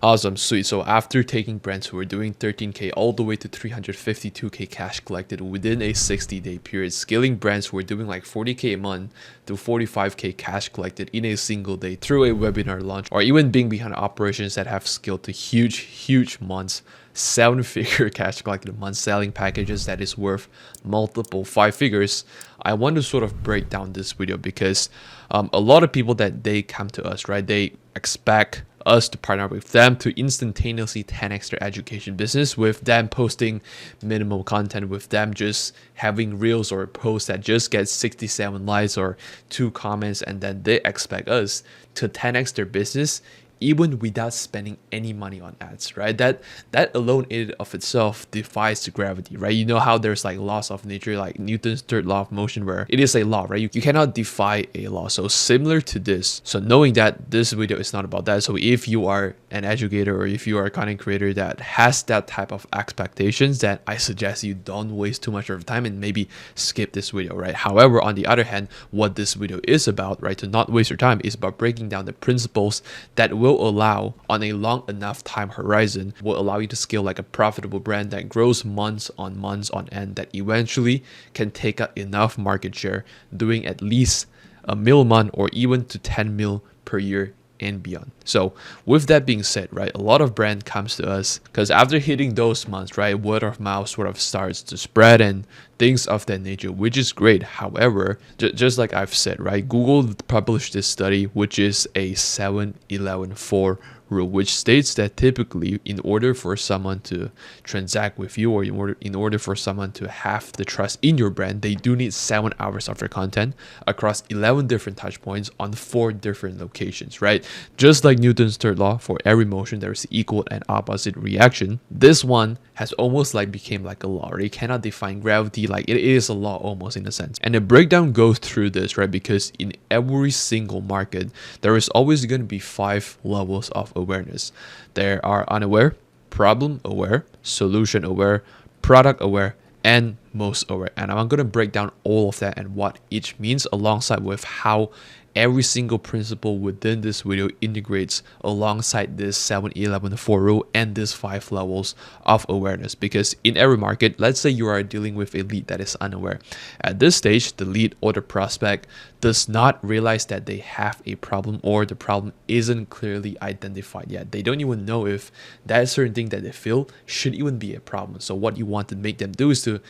Awesome, sweet. So after taking brands who were doing 13K all the way to 352K cash collected within a 60-day period, scaling brands who were doing like 40K a month to 45K cash collected in a single day through a webinar launch, or even being behind operations that have scaled to huge months, 7-figure cash collected a month, selling packages that is worth multiple 5 figures. I want to sort of break down this video because a lot of people that they come to us, right? They expect us to partner with them to instantaneously 10x their education business, with them posting minimal content, with them just having reels or posts that just get 67 likes or 2 comments, and then they expect us to 10x their business even without spending any money on ads, right? That alone in of itself defies the gravity, right? You know how there's like laws of nature, like Newton's third law of motion, where it is a law, right? You cannot defy a law. So similar to this, so knowing that this video is not about that, so if you are an educator or if you are a content creator that has that type of expectations, then I suggest you don't waste too much of your time and maybe skip this video, right? However, on the other hand, what this video is about, right, to not waste your time, is about breaking down the principles that will allow, on a long enough time horizon, will allow you to scale like a profitable brand that grows months on end, that eventually can take up enough market share, doing at least a mil a month or even to 10 mil per year and beyond. So with that being said, right, a lot of brand comes to us because after hitting those months, right, word of mouth sort of starts to spread and things of that nature, which is great. However, just like I've said, right, Google published this study, which is a 7-11-4 rule, which states that typically in order for someone to transact with you, or in order for someone to have the trust in your brand, they do need 7 hours of your content across 11 different touch points on 4 different locations, right? Just like Newton's third law, for every motion there is equal and opposite reaction. This one has almost like became like a law, right? You cannot define gravity, like it is a law almost in a sense. And the breakdown goes through this, right? Because in every single market, there is always going to be 5 levels of awareness. There are unaware, problem aware, solution aware, product aware, and most aware. And I'm going to break down all of that and what each means, alongside with how every single principle within this video integrates alongside this 7-11-4 rule and these 5 levels of awareness. Because in every market, let's say you are dealing with a lead that is unaware. At this stage, the lead or the prospect does not realize that they have a problem, or the problem isn't clearly identified yet. They don't even know if that certain thing that they feel should even be a problem. So what you want to make them do is to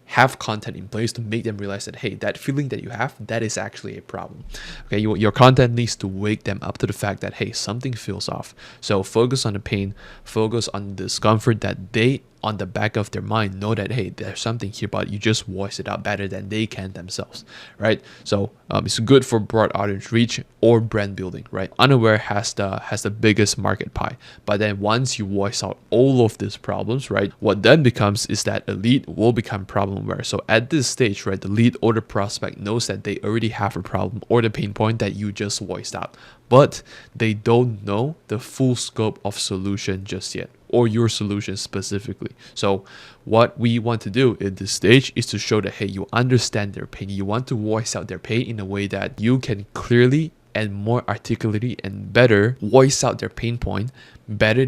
have content in place to make them realize that, hey, that feeling that you have, that is actually a problem. Okay, your content needs to wake them up to the fact that, hey, something feels off. So focus on the pain, focus on the discomfort that they, on the back of their mind, know that, hey, there's something here, but you just voice it out better than they can themselves, right? So it's good for broad audience reach or brand building, right? Unaware has the biggest market pie, but then once you voice out all of these problems, right, what then becomes is that a lead will become problem aware. So at this stage, right, the lead or the prospect knows that they already have a problem or the pain point that you just voiced out, but they don't know the full scope of solution just yet, or your solution specifically. So what we want to do in this stage is to show that, hey, you understand their pain. You want to voice out their pain in a way that you can clearly and more articulately and better voice out their pain point better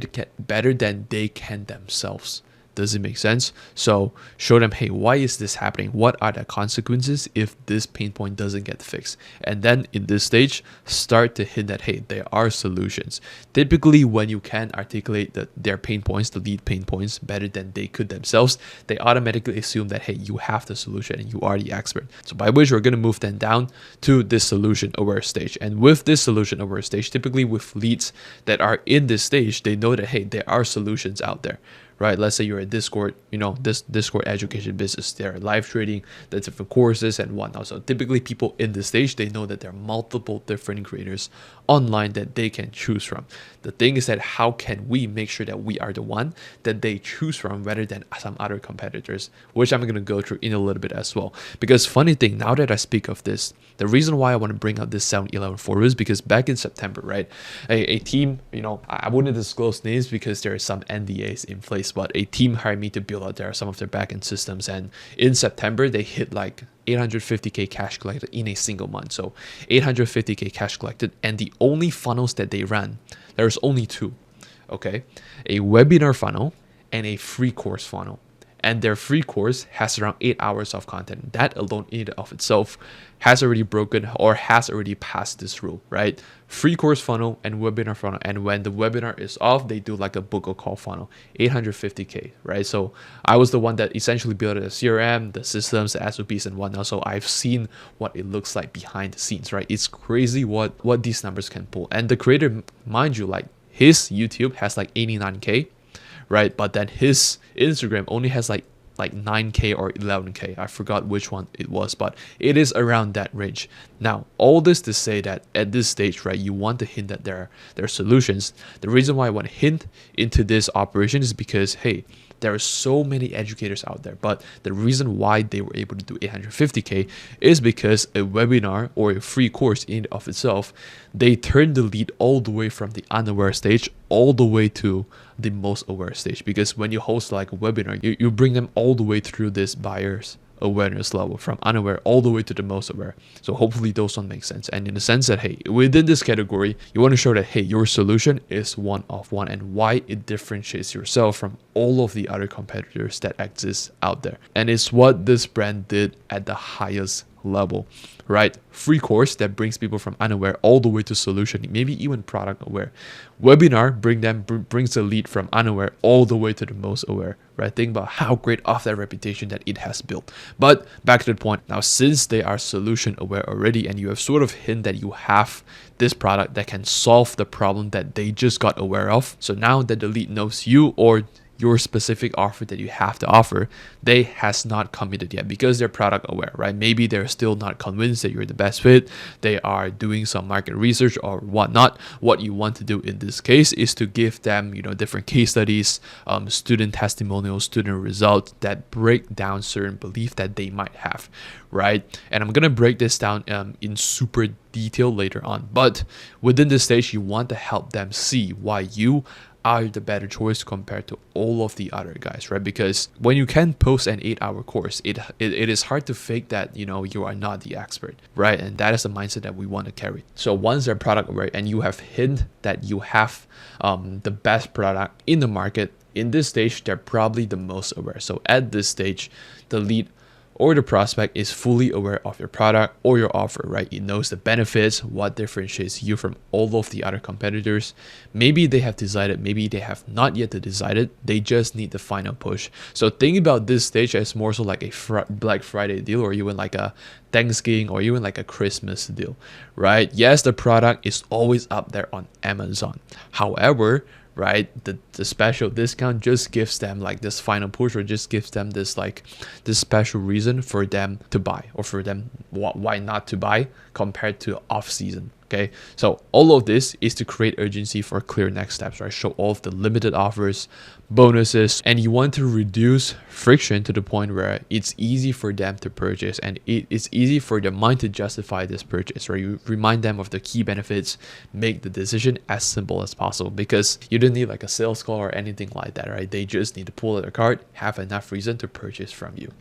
than they can themselves. Does it make sense? So show them, hey, why is this happening? What are the consequences if this pain point doesn't get fixed? And then in this stage, start to hint that, hey, there are solutions. Typically, when you can articulate their pain points, the lead pain points, better than they could themselves, they automatically assume that, hey, you have the solution and you are the expert. So by which we're going to move them down to this solution aware stage. And with this solution aware stage, typically with leads that are in this stage, they know that, hey, there are solutions out there. Right? Let's say you're a Discord, this Discord education business, they're live trading, the different courses and whatnot. So typically people in this stage, they know that there are multiple different creators online that they can choose from. The thing is that how can we make sure that we are the one that they choose from rather than some other competitors, which I'm going to go through in a little bit as well. Because funny thing, now that I speak of this, the reason why I want to bring up this 7-11-4 is because back in September, right, a team, I wouldn't disclose names because there are some NDAs in place, but a team hired me to build out some of their backend systems, and in September they hit like 850k cash collected in a single month. So 850k cash collected, and the only funnels that they ran, there's only 2. okay, a webinar funnel, and a free course funnel. And their free course has around 8 hours of content. That alone in and of itself has already broken or has already passed this rule, right? Free course funnel and webinar funnel. And when the webinar is off, they do like a book or call funnel, 850K, right? So I was the one that essentially built the CRM, the systems, the SOPs and whatnot. So I've seen what it looks like behind the scenes, right? It's crazy what these numbers can pull. And the creator, mind you, like his YouTube has like 89K, right? But then his Instagram only has like 9K or 11K. I forgot which one it was, but it is around that range. Now, all this to say that at this stage, right, you want to hint at their solutions. The reason why I want to hint into this operation is because, hey, there are so many educators out there, but the reason why they were able to do 850K is because a webinar or a free course in and of itself, they turn the lead all the way from the unaware stage all the way to the most aware stage. Because when you host like a webinar, you bring them all the way through this buyer's awareness level from unaware all the way to the most aware. So hopefully those don't make sense. And in the sense that, hey, within this category, you want to show that, hey, your solution is one of one and why it differentiates yourself from all of the other competitors that exist out there. And it's what this brand did at the highest level, right? Free course that brings people from unaware all the way to solution, maybe even product aware. Webinar brings the lead from unaware all the way to the most aware, right? Think about how great of that reputation that it has built. But back to the point, now since they are solution aware already and you have sort of hint that you have this product that can solve the problem that they just got aware of, so now that the lead knows you or your specific offer that you have to offer, they has not committed yet because they're product aware, right? Maybe they're still not convinced that you're the best fit. They are doing some market research or whatnot. What you want to do in this case is to give them, different case studies, student testimonials, student results that break down certain belief that they might have, right? And I'm gonna break this down in super detail later on. But within this stage, you want to help them see why you are the better choice compared to all of the other guys, right? Because when you can post an 8-hour course, it is hard to fake that you are not the expert, right? And that is the mindset that we want to carry. So once they're product aware and you have hint that you have the best product in the market, in this stage they're probably the most aware. So at this stage, the lead or the prospect is fully aware of your product or your offer, right? It knows the benefits, what differentiates you from all of the other competitors. Maybe they have decided, maybe they have not yet decided. They just need the final push. So think about this stage as more so like a Black Friday deal or even like a Thanksgiving or even like a Christmas deal, right? Yes, the product is always up there on Amazon. However, right, the special discount just gives them like this final push or just gives them this special reason for them to buy or for them why not to buy compared to off season. Okay, so all of this is to create urgency for clear next steps, right? Show all of the limited offers, bonuses, and you want to reduce friction to the point where it's easy for them to purchase and it's easy for their mind to justify this purchase, right? You remind them of the key benefits, make the decision as simple as possible because you don't need like a sales call or anything like that, right? They just need to pull out their card, have enough reason to purchase from you.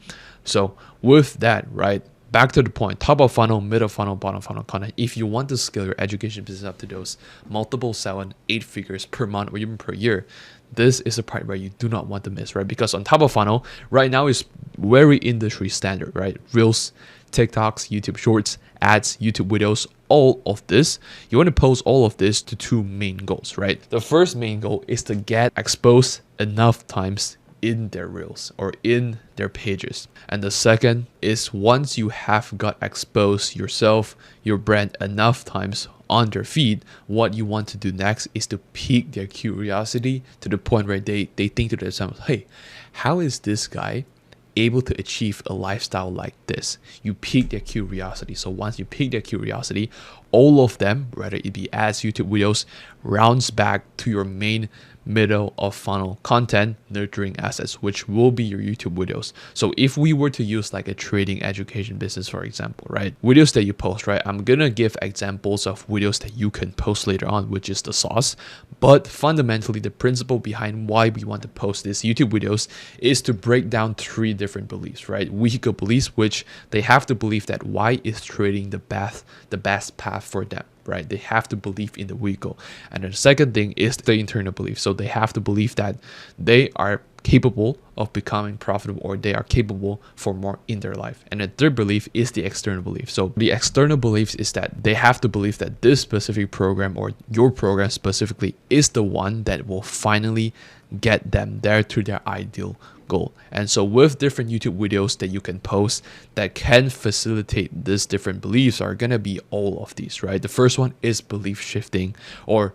So with that, right, back to the point, top of funnel, middle funnel, bottom funnel content. If you want to scale your education business up to those multiple 7-8 figures per month or even per year, this is a part where you do not want to miss, right? Because on top of funnel, right now is very industry standard, right? Reels, TikToks, YouTube Shorts, ads, YouTube videos, all of this. You want to post all of this to two main goals, right? The first main goal is to get exposed enough times in their reels or in their pages. And the second is once you have got exposed yourself, your brand enough times on their feed, what you want to do next is to pique their curiosity to the point where they think to themselves, hey, how is this guy able to achieve a lifestyle like this? You pique their curiosity. So once you pique their curiosity, all of them, whether it be ads, YouTube videos, rounds back to your main middle of funnel content nurturing assets, which will be your YouTube videos. So if we were to use like a trading education business, for example, right, videos that you post, right, I'm gonna give examples of videos that you can post later on, which is the sauce. But fundamentally, the principle behind why we want to post these YouTube videos is to break down 3 different beliefs, right? Vehicle beliefs, which they have to believe that why is trading the best path have for them, right? They have to believe in the vehicle. And the second thing is the internal belief. So they have to believe that they are capable of becoming profitable, or they are capable for more in their life. And the third belief is the external belief. So the external beliefs is that they have to believe that this specific program, or your program specifically, is the one that will finally get them there to their ideal goal. And so with different YouTube videos that you can post that can facilitate these different beliefs are gonna be all of these, right? The first one is belief shifting, or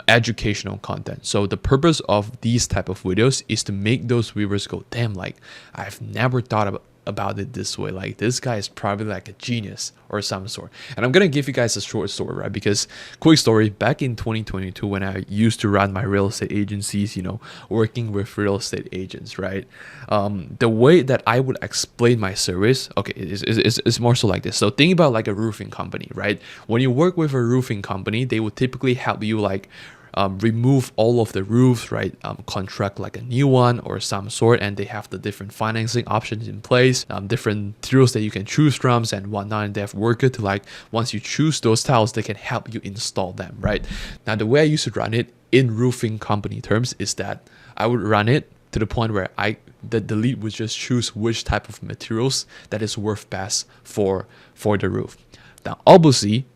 educational content. So the purpose of these type of videos is to make those viewers go, damn, like I've never thought about it this way. Like this guy is probably like a genius or some sort. And I'm gonna give you guys a short story, right? Because quick story, back in 2022 when I used to run my real estate agencies, you know, working with real estate agents, right? The way that I would explain my service, okay, it's more so like this. So think about like a roofing company, right? When you work with a roofing company, they would typically help you like remove all of the roofs, right? Contract like a new one or some sort, and they have the different financing options in place, different tiles that you can choose from and whatnot. And they have worker to like, once you choose those tiles, they can help you install them, right? Now, the way I used to run it in roofing company terms is that I would run it to the point where the lead would just choose which type of materials that is worth best for the roof. Now, obviously,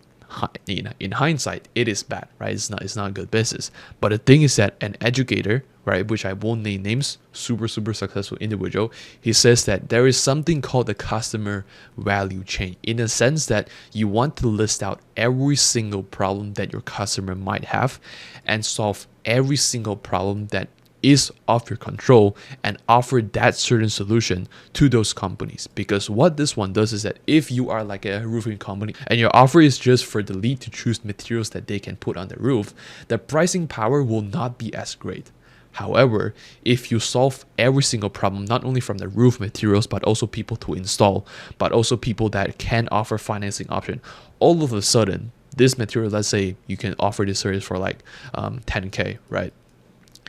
in hindsight, it is bad, right? It's not good business. But the thing is that an educator, right, which I won't name names, super successful individual, he says that there is something called the customer value chain, in a sense that you want to list out every single problem that your customer might have and solve every single problem that is off your control and offer that certain solution to those companies. Because what this one does is that if you are like a roofing company and your offer is just for the lead to choose materials that they can put on the roof, the pricing power will not be as great. However, if you solve every single problem, not only from the roof materials, but also people to install, but also people that can offer financing option, all of a sudden, this material, let's say you can offer this service for like 10K, right?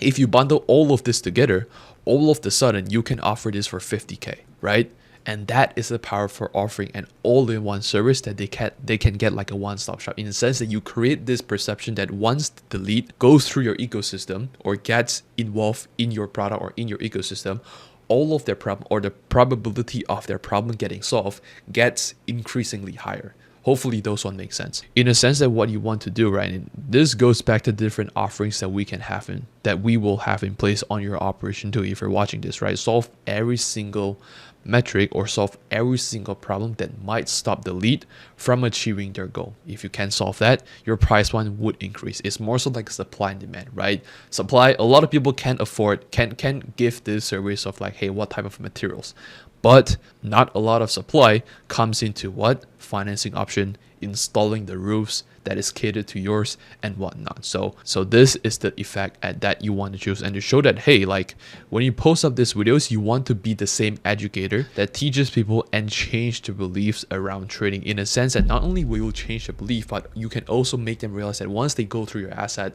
If you bundle all of this together, all of the sudden you can offer this for 50K, right? And that is the power for offering an all-in-one service that they can get like a one-stop shop, in the sense that you create this perception that once the lead goes through your ecosystem or gets involved in your product or in your ecosystem, all of their problem, or the probability of their problem getting solved, gets increasingly higher. Hopefully those one makes sense. In a sense that what you want to do, right? And this goes back to different offerings that we can have that we will have in place on your operation too, if you're watching this, right? Solve every single metric or solve every single problem that might stop the lead from achieving their goal. If you can solve that, your price point would increase. It's more so like supply and demand, right? Supply, a lot of people can't afford, can give this service of like, hey, what type of materials? But not a lot of supply comes into what? Financing option, installing the roofs that is catered to yours and whatnot. So this is the effect that you want to choose, and to show that, hey, like when you post up these videos, you want to be the same educator that teaches people and change the beliefs around trading, in a sense that not only will you change the belief, but you can also make them realize that once they go through your asset,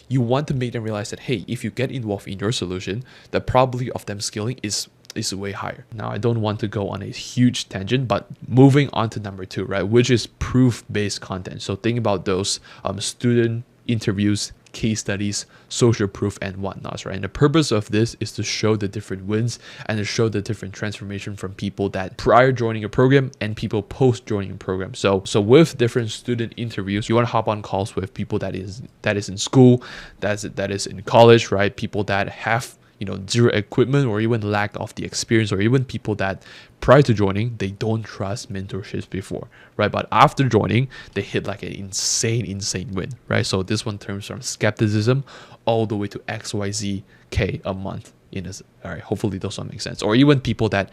you want to make them realize that, hey, if you get involved in your solution, the probability of them scaling is way higher. Now, I don't want to go on a huge tangent, but moving on to number 2, right, which is proof-based content. So think about those student interviews, case studies, social proof, and whatnot, right? And the purpose of this is to show the different wins and to show the different transformation from people that prior joining a program and people post joining a program. So with different student interviews, you want to hop on calls with people that is in school, that is in college, right? People that have zero equipment or even lack of the experience, or even people that prior to joining, they don't trust mentorships before, right? But after joining, they hit like an insane win, right? So this one turns from skepticism all the way to XYZ K a month. All right, hopefully those one make sense. Or even people that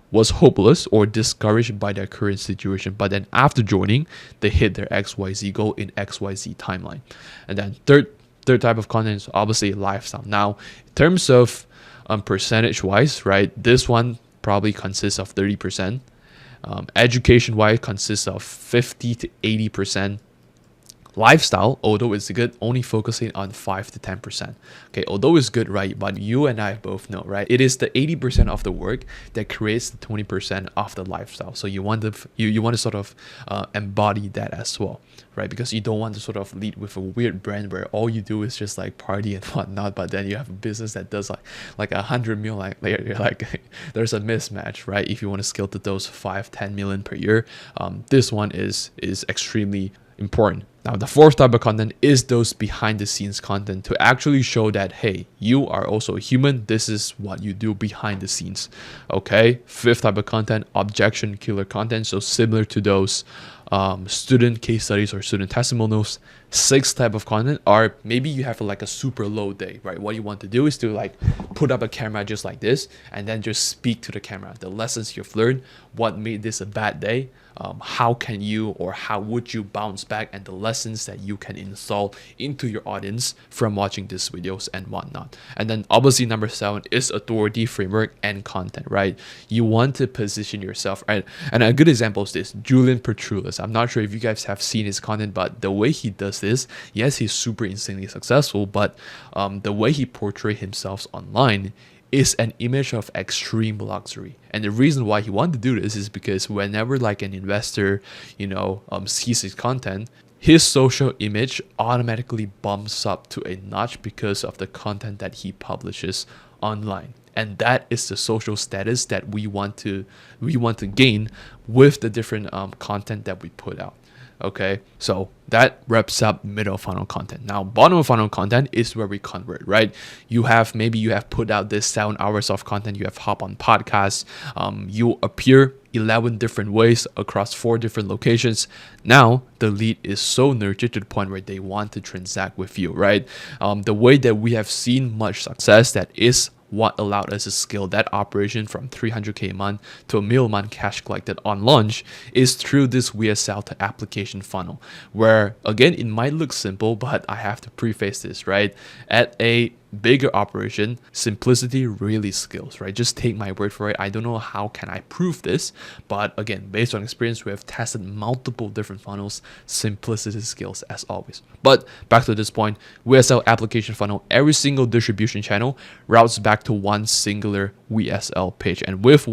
was hopeless or discouraged by their current situation, but then after joining, they hit their XYZ goal in XYZ timeline. And then third type of content is obviously lifestyle. Now, in terms of percentage wise, right, this one probably consists of 30%. Education wise consists of 50 to 80%. Lifestyle, although it's good, only focusing on 5 to 10%. Okay, although it's good, right? But you and I both know, right? It is the 80% of the work that creates the 20% of the lifestyle. So you want to you want to sort of embody that as well, right? Because you don't want to sort of lead with a weird brand where all you do is just like party and whatnot, but then you have a business that does like 100 mil, you're like there's a mismatch, right? If you want to scale to those 5-10 million per year, this one is extremely important. Now, the fourth type of content is those behind the scenes content to actually show that, hey, you are also a human. This is what you do behind the scenes. Okay. Fifth type of content, objection killer content. So similar to those student case studies or student testimonials. Sixth type of content are maybe you have like a super low day, right? What you want to do is to like put up a camera just like this and then just speak to the camera. The lessons you've learned, what made this a bad day, how can you or how would you bounce back, and the lessons that you can install into your audience from watching these videos and whatnot. And then obviously number 7 is authority, framework, and content, right? You want to position yourself, right? And a good example is this, Julian Petrulis. I'm not sure if you guys have seen his content, but the way he does this, yes, he's super insanely successful, but the way he portrays himself online is an image of extreme luxury. And the reason why he wanted to do this is because whenever like an investor, sees his content, his social image automatically bumps up to a notch because of the content that he publishes online. And that is the social status that we want to gain with the different content that we put out. Okay, so that wraps up middle funnel content. Now, bottom of funnel content is where we convert, right? You have put out this 7 hours of content. You have hop on podcasts. You appear 11 different ways across 4 different locations. Now, the lead is so nurtured to the point where they want to transact with you, right? The way that we have seen much success, that is what allowed us to scale that operation from 300K a month to $1 million a month cash collected on launch, is through this VSL to application funnel, where again, it might look simple, but I have to preface this, right? At a bigger operation, simplicity really scales, right? Just take my word for it. I don't know how can I prove this, but again, based on experience, we have tested multiple different funnels. Simplicity scales as always. But back to this point, VSL application funnel, every single distribution channel routes back to one singular VSL page. And with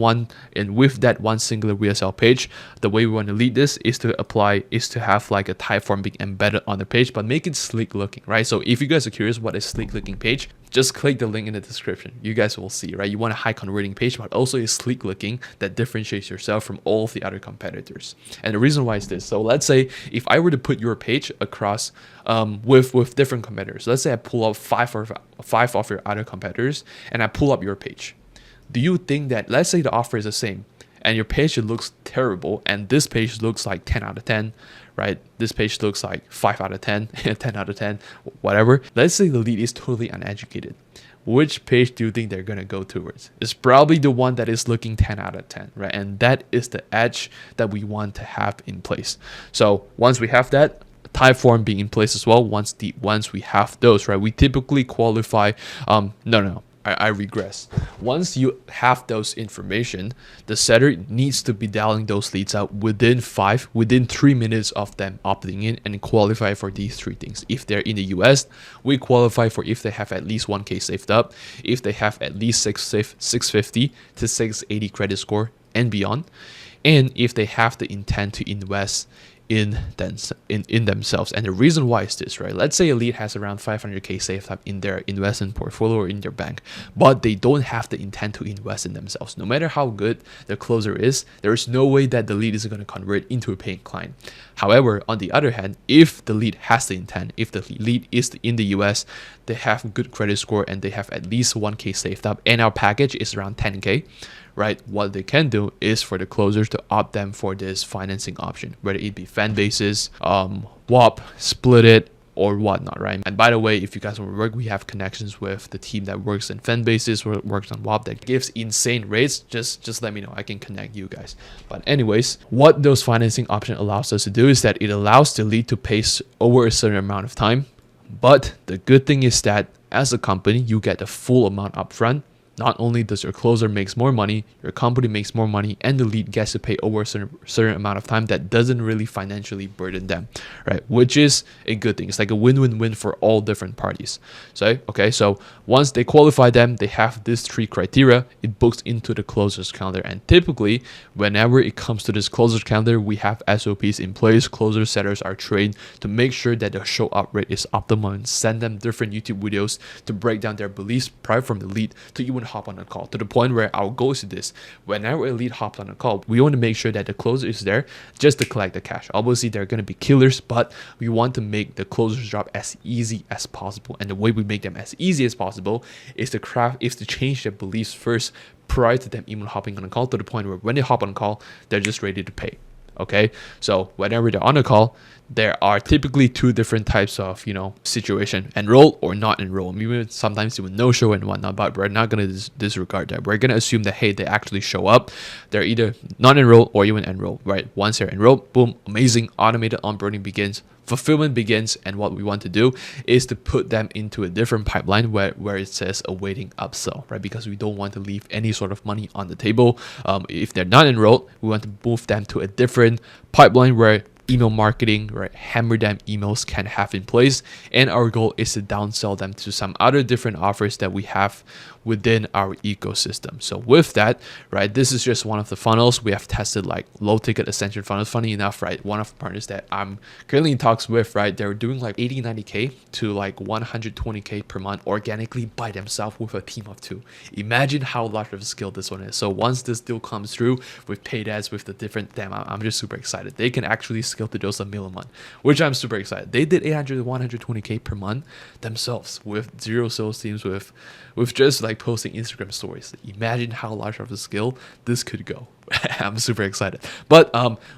that one singular VSL page, the way we want to lead this is to have like a type form being embedded on the page, but make it sleek looking, right? So if you guys are curious what a sleek looking page, just click the link in the description. You guys will see, right? You want a high converting page, but also is sleek looking that differentiates yourself from all of the other competitors. And the reason why is this. So let's say if I were to put your page across with different competitors, let's say I pull up five of your other competitors and I pull up your page. Do you think that, let's say the offer is the same and your page looks terrible and this page looks like 10 out of 10, right? This page looks like 5 out of 10, 10 out of 10, whatever. Let's say the lead is totally uneducated. Which page do you think they're going to go towards? It's probably the one that is looking 10 out of 10, right? And that is the edge that we want to have in place. So once we have that, type form being in place as well, once we have those, right, we typically qualify, I regress. Once you have those information, the setter needs to be dialing those leads out within 3 minutes of them opting in and qualify for these 3 things. If they're in the US, we qualify for if they have at least 1K saved up, if they have at least 650 to 680 credit score and beyond, and if they have the intent to invest in themselves. And the reason why is this, right? Let's say a lead has around 500K saved up in their investment portfolio or in their bank, but they don't have the intent to invest in themselves. No matter how good the closer is, there is no way that the lead is going to convert into a paying client. However, on the other hand, if the lead has the intent, if the lead is in the US, they have a good credit score and they have at least 1K saved up and our package is around 10K, right? What they can do is for the closers to opt them for this financing option, whether it be fan bases, WAP, split it, or whatnot, right? And by the way, if you guys want to work, we have connections with the team that works in fan bases or works on WAP that gives insane rates. Just let me know. I can connect you guys. But anyways, what those financing option allows us to do is that it allows the lead to pay over a certain amount of time. But the good thing is that as a company, you get the full amount upfront. And then once you have that, the type form being in place as well, once we have that, the type form being in place as well, not only does your closer makes more money, your company makes more money, and the lead gets to pay over a certain amount of time that doesn't really financially burden them, right? Which is a good thing. It's like a win-win-win for all different parties. So, okay, so once they qualify them, they have these 3 criteria. It books into the closers calendar. And typically, whenever it comes to this closers calendar, we have SOPs in place. Closer setters are trained to make sure that the show up rate is optimal and send them different YouTube videos to break down their beliefs prior from the lead to even hop on a call, to the point where our goal is this: whenever a lead hops on a call, we want to make sure that the closer is there just to collect the cash. Obviously, they're going to be killers, but we want to make the closer's job as easy as possible. And the way we make them as easy as possible is to change their beliefs first prior to them even hopping on a call, to the point where when they hop on a call, they're just ready to pay. Okay, so whenever they're on a call, there are typically 2 different types of, situation: enroll or not enroll. Maybe sometimes even no show and whatnot, but we're not going to disregard that. We're going to assume that, hey, they actually show up. They're either not enroll or even enroll, right? Once they're enrolled, boom, amazing, automated onboarding begins, fulfillment begins, and what we want to do is to put them into a different pipeline where it says awaiting upsell, right? Because we don't want to leave any sort of money on the table. If they're not enrolled, we want to move them to a different pipeline where email marketing, right, hammer them emails can have in place, and our goal is to downsell them to some other different offers that we have within our ecosystem. So with that, right, this is just one of the funnels. We have tested like low ticket ascension funnels. Funny enough, right, one of the partners that I'm currently in talks with, right, they're doing like 80-90k to like 120k per month organically by themselves with a team of 2. Imagine how large of a scale this one is. So once this deal comes through with paid ads, with the different, I'm just super excited. They can actually scale to just $1 million a month, which I'm super excited. They did 800 to 120k per month themselves with 0 sales teams, with just like posting Instagram stories. Imagine how large of a scale this could go. I'm super excited. But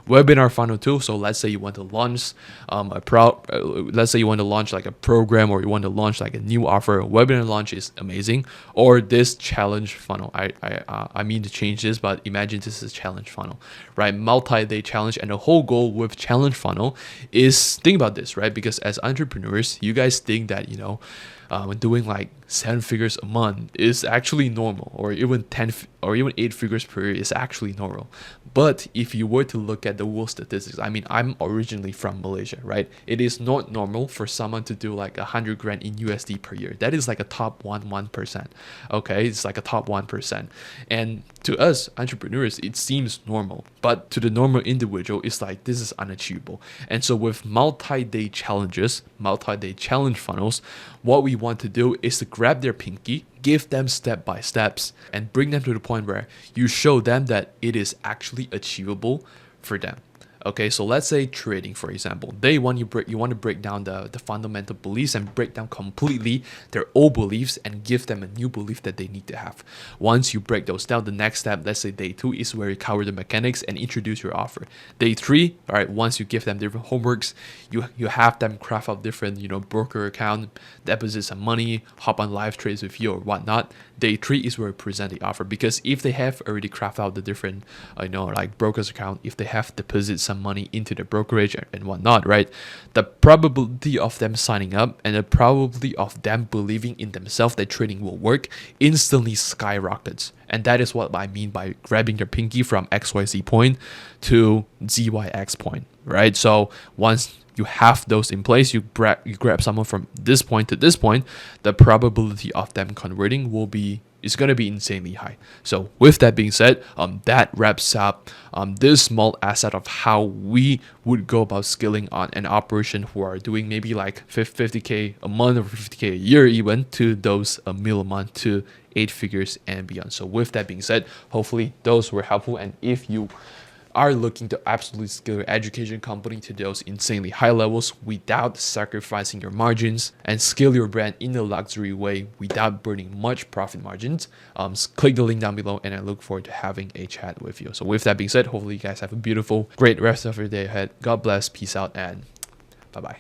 webinar funnel too. So let's say you want to launch let's say you want to launch like a program, or you want to launch like a new offer. Webinar launch is amazing. Or this challenge funnel. I mean to change this, but imagine this is a challenge funnel, right? Multi-day challenge, and the whole goal with challenge funnel is, think about this, right? Because as entrepreneurs, you guys think that doing like 7 figures a month is actually normal, or even 10 or even 8 figures per year is actually normal. But if you were to look at the world statistics, I mean, I'm originally from Malaysia, right? It is not normal for someone to do like 100 grand in USD per year. That is like a top 1%. Okay, it's like a top 1%. And to us entrepreneurs, it seems normal, but to the normal individual, it's like this is unachievable. And so with multi-day challenges, multi-day challenge funnels, what we want to do is to grab their pinky, give them step by steps, and bring them to the point where you show them that it is actually achievable for them. Okay, so let's say trading, for example. Day one, you want to break down the fundamental beliefs and break down completely their old beliefs and give them a new belief that they need to have. Once you break those down, the next step, let's say day 2, is where you cover the mechanics and introduce your offer. Day 3, all right, once you give them different homeworks, you have them craft out different, broker account, deposit some money, hop on live trades with you or whatnot. Day 3 is where you present the offer, because if they have already crafted out the different, like brokers account, if they have deposited some money into the brokerage and whatnot, right, the probability of them signing up and the probability of them believing in themselves that trading will work instantly skyrockets. And that is what I mean by grabbing their pinky from XYZ point to ZYX point, right? So once you have those in place, you grab someone from this point to this point, the probability of them converting is going to be insanely high. So with that being said, that wraps up this small asset of how we would go about scaling on an operation who are doing maybe like 50k a month or 50k a year, even to those $1 million a month to 8 figures and beyond. So with that being said, hopefully those were helpful. And if you are looking to absolutely scale your education company to those insanely high levels without sacrificing your margins, and scale your brand in a luxury way without burning much profit margins, click the link down below, and I look forward to having a chat with you. So with that being said, hopefully you guys have a beautiful, great rest of your day ahead. God bless, peace out, and bye-bye.